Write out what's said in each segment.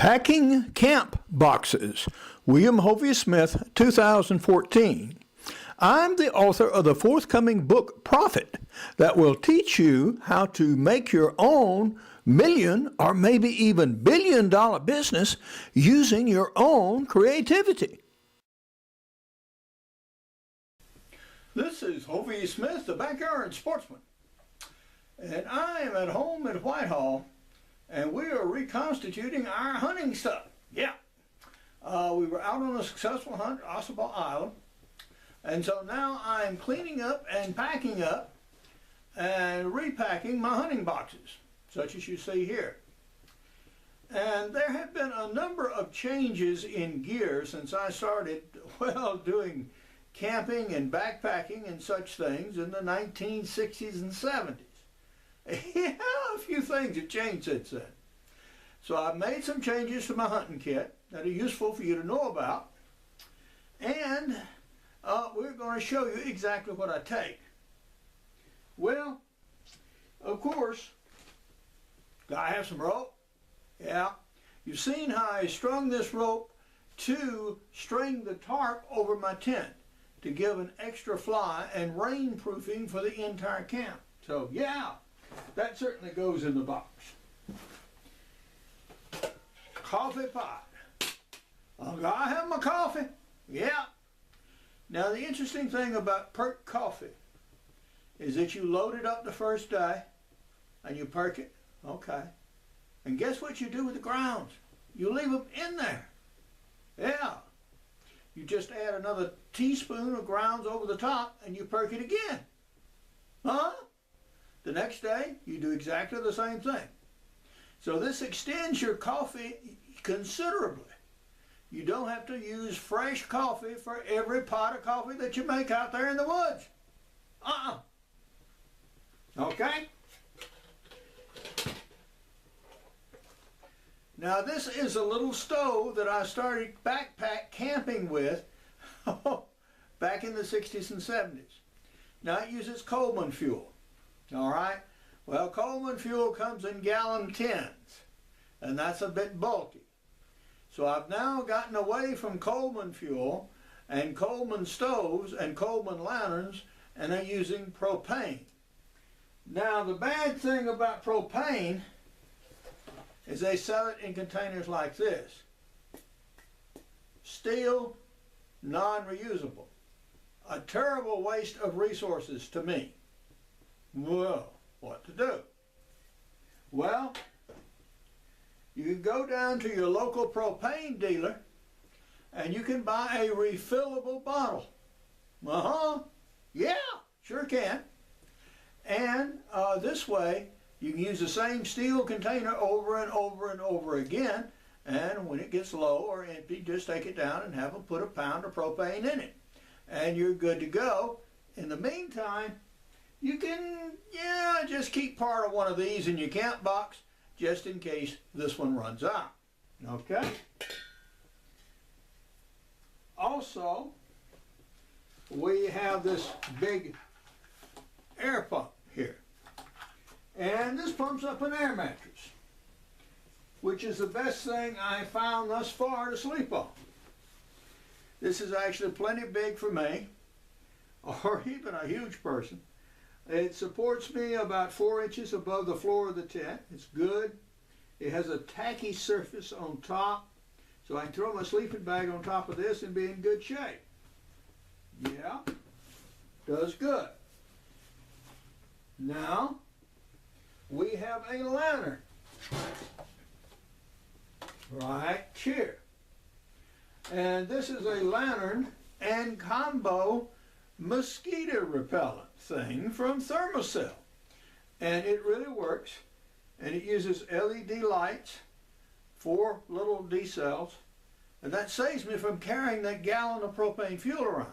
Packing Camp Boxes, William Hovey Smith, 2014. I'm the author of the forthcoming book, Profit, that will teach you how to make your own million or maybe even billion-dollar business using your own creativity. This is Hovey Smith, the backyard sportsman, and I am at home at Whitehall, and we are reconstituting our hunting stuff. Yeah. We were out on a successful hunt at Ossabaw Island, and so now I'm cleaning up and packing up and repacking my hunting boxes, such as you see here. And there have been a number of changes in gear since I started, doing camping and backpacking and such things in the 1960s and 70s. Yeah, a few things have changed since then. So I've made some changes to my hunting kit that are useful for you to know about. And we're going to show you exactly what I take. Well, of course, I have some rope. Yeah. You've seen how I strung this rope to string the tarp over my tent to give an extra fly and rainproofing for the entire camp. So yeah, that certainly goes in the box. Coffee pot. I have my coffee. Yeah. Now the interesting thing about perk coffee is that you load it up the first day and you perk it. Okay. And guess what you do with the grounds? You leave them in there. Yeah. You just add another teaspoon of grounds over the top and you perk it again. Huh? The next day, you do exactly the same thing. So this extends your coffee considerably. You don't have to use fresh coffee for every pot of coffee that you make out there in the woods. Okay? Now this is a little stove that I started backpack camping with back in the 60s and 70s. Now it uses Coleman fuel. All right? Well, Coleman fuel comes in gallon tins, and that's a bit bulky. So I've now gotten away from Coleman fuel and Coleman stoves and Coleman lanterns, and I'm using propane. Now the bad thing about propane is they sell it in containers like this. Steel, non-reusable. A terrible waste of resources to me. Well, what to do? Well, you can go down to your local propane dealer and you can buy a refillable bottle. Yeah, sure can. And this way, you can use the same steel container over and over and over again, and when it gets low or empty, just take it down and have them put a pound of propane in it. And you're good to go. In the meantime, you can, just keep part of one of these in your camp box just in case this one runs out. Okay? Also, we have this big air pump here. And this pumps up an air mattress, which is the best thing I found thus far to sleep on. This is actually plenty big for me, or even a huge person. It supports me about 4 inches above the floor of the tent. It's good. It has a tacky surface on top, so I can throw my sleeping bag on top of this and be in good shape. Yeah, does good. Now, we have a lantern right here. And this is a lantern and combo mosquito repellent thing from Thermacell. And it really works. And it uses LED lights, 4 little D cells. And that saves me from carrying that gallon of propane fuel around.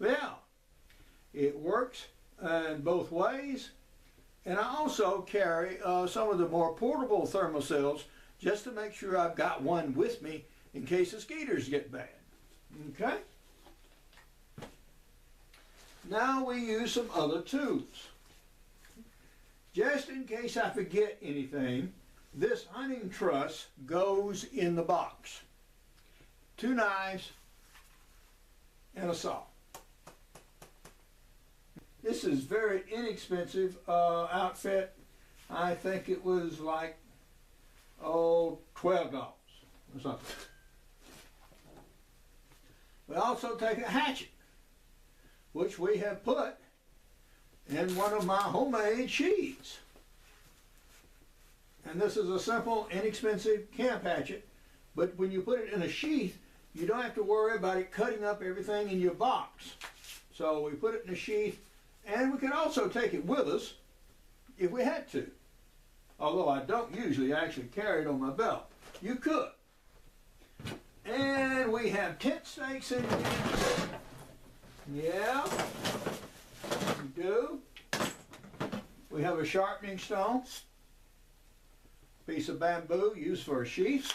Yeah, it works in both ways. And I also carry some of the more portable Thermacells just to make sure I've got one with me in case the mosquitoes get bad. Okay? Now we use some other tools. Just in case I forget anything, This hunting truss goes in the box. 2 knives and a saw. This is very inexpensive outfit. I think it was like, $12 or something. We also take a hatchet, which we have put in one of my homemade sheaths. And this is a simple, inexpensive camp hatchet, but when you put it in a sheath, you don't have to worry about it cutting up everything in your box. So we put it in a sheath, and we can also take it with us if we had to. Although I don't usually actually carry it on my belt. You could. And we have tent stakes in here. Yeah, we do. We have a sharpening stone, piece of bamboo used for a sheath.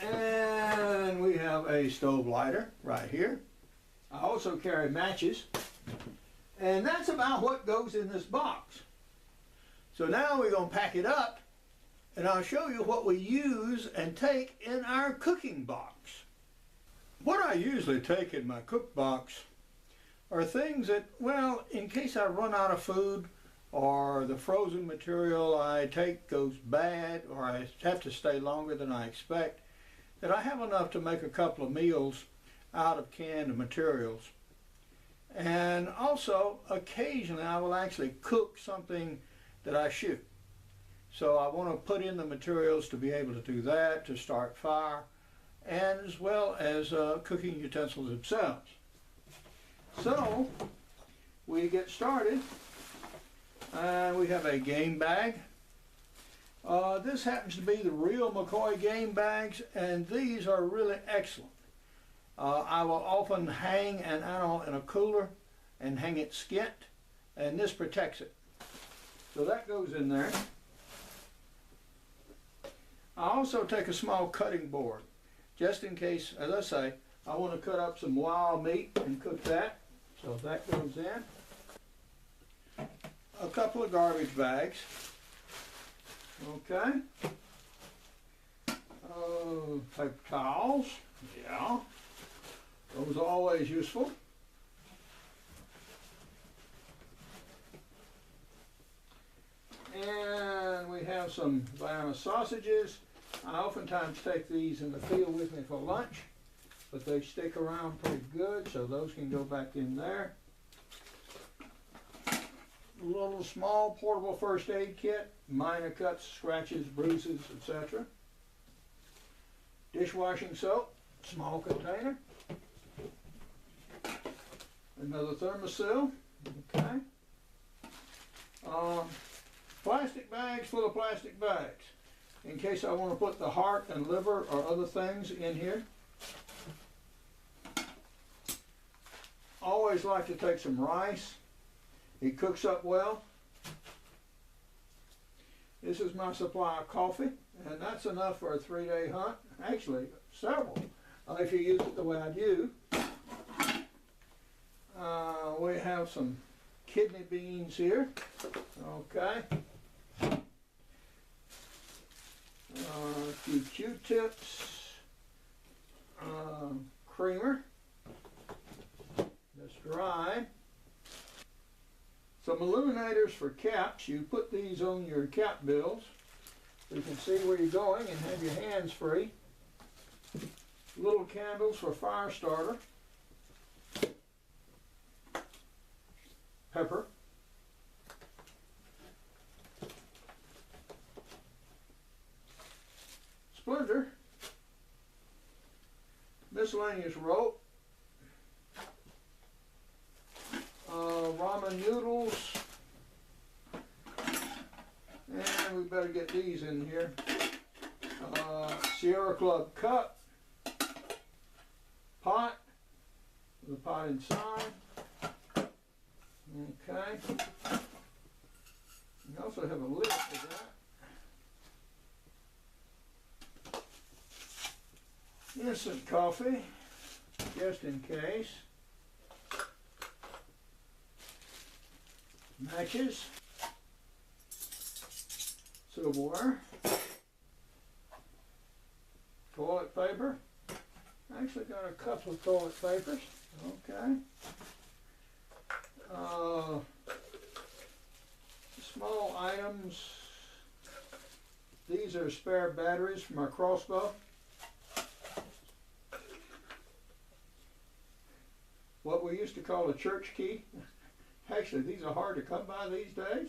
And we have a stove lighter right here. I also carry matches. And that's about what goes in this box. So now we're going to pack it up, and I'll show you what we use and take in our cooking box. What I usually take in my cook box are things that, well, in case I run out of food or the frozen material I take goes bad or I have to stay longer than I expect, that I have enough to make a couple of meals out of canned materials. And also, occasionally I will actually cook something that I shoot. So I want to put in the materials to be able to do that, to start fire, and as well as cooking utensils themselves. So we get started, and we have a game bag. This happens to be the real McCoy game bags, and these are really excellent. I will often hang an animal in a cooler and hang it skint, and this protects it. So that goes in there. I also take a small cutting board, just in case, as I say, I want to cut up some wild meat and cook that. So that goes in. A couple of garbage bags. Okay. Paper towels. Yeah. Those are always useful. And we have some Vienna sausages. I oftentimes take these in the field with me for lunch, but they stick around pretty good, so those can go back in there. A little small portable first aid kit, minor cuts, scratches, bruises, etc. Dishwashing soap, small container. Another thermosil, okay. Plastic bags full of plastic bags, in case I want to put the heart and liver or other things in here. Always like to take some rice. It cooks up well. This is my supply of coffee, and that's enough for a 3-day hunt. Actually, several, if you use it the way I do. We have some kidney beans here. Okay. A few Q-tips. Creamer. That's dry. Some illuminators for caps. You put these on your cap bills so you can see where you're going and have your hands free. Little candles for fire starter. Pepper. Splinter. Miscellaneous rope. Ramen noodles. And we better get these in here. Sierra Club cup. Pot. The pot inside. Okay. You also have a lid for that. Instant coffee, just in case. Matches. silverware, toilet paper. Actually got a couple of toilet papers. Okay. Small items. These are spare batteries for my crossbow. What we used to call a church key. Actually, these are hard to come by these days.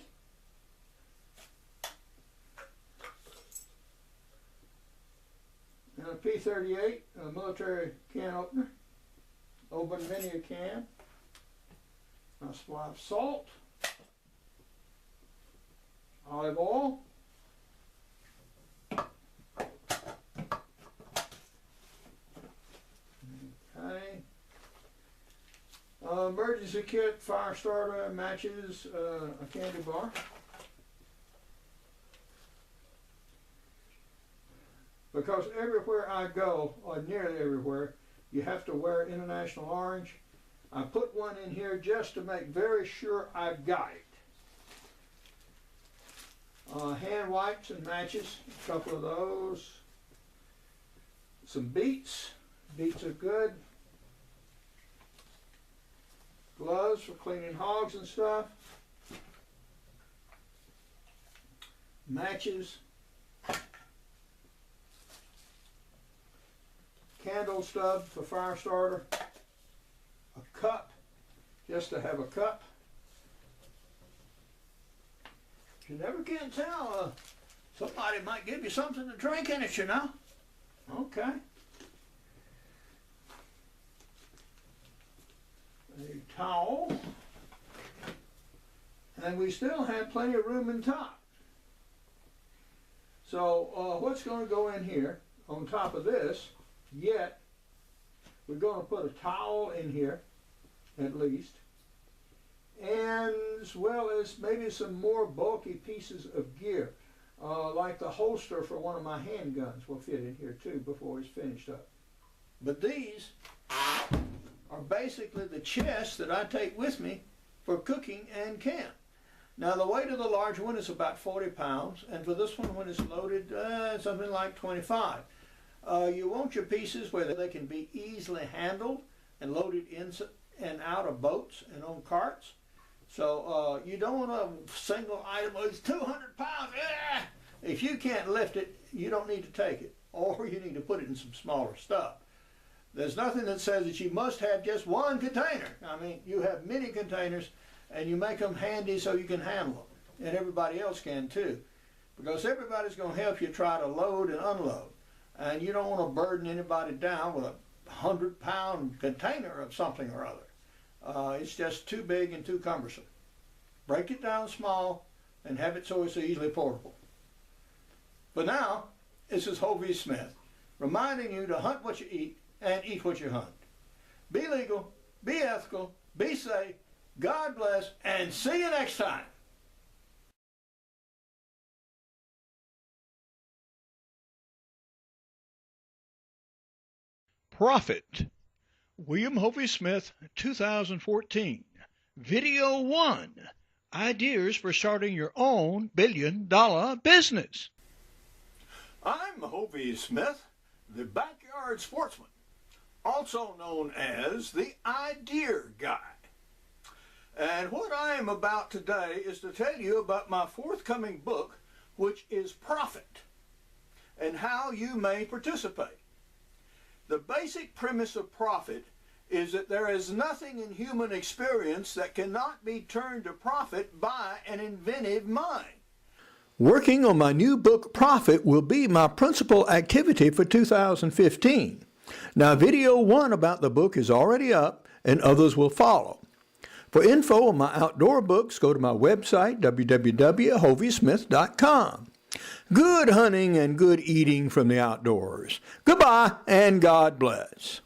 And a P38, a military can opener. Open many a can. A supply of salt. Olive oil. Okay. Emergency kit, fire starter, matches, a candy bar. Because everywhere I go, or nearly everywhere, you have to wear International Orange. I put one in here just to make very sure I've got it. Hand wipes and matches, a couple of those. Some beets. Beets are good. Gloves for cleaning hogs and stuff. Matches. Candle stub for fire starter. A cup, just to have a cup. You never can tell. Somebody might give you something to drink in it, you know. Okay. A towel. And we still have plenty of room in top. So what's going to go in here on top of this? Yet we're going to put a towel in here at least, and as well as maybe some more bulky pieces of gear, like the holster for one of my handguns will fit in here too before it's finished up. But these are basically the chest that I take with me for cooking and camp. Now the weight of the large one is about 40 pounds, and for this one when it's loaded, something like 25. You want your pieces where they can be easily handled and loaded in and out of boats and on carts. So you don't want a single item that's 200 pounds. If you can't lift it, you don't need to take it, or you need to put it in some smaller stuff. There's nothing that says that you must have just one container. I mean, you have many containers, and you make them handy so you can handle them, and everybody else can too, because everybody's going to help you try to load and unload. And you don't want to burden anybody down with a 100-pound container of something or other. It's just too big and too cumbersome. Break it down small and have it so it's easily portable. But now, this is Hovey Smith, reminding you to hunt what you eat and eat what you hunt. Be legal, be ethical, be safe, God bless, and see you next time. Profit. William Hovey Smith, 2014. Video 1. Ideas for starting your own billion-dollar business. I'm Hovey Smith, the backyard sportsman, also known as the idea guy. And what I am about today is to tell you about my forthcoming book, which is Profit, and how you may participate. The basic premise of profit is that there is nothing in human experience that cannot be turned to profit by an inventive mind. Working on my new book, Profit, will be my principal activity for 2015. Now, video 1 about the book is already up, and others will follow. For info on my outdoor books, go to my website, www.hoveysmith.com. Good hunting and good eating from the outdoors. Goodbye, and God bless.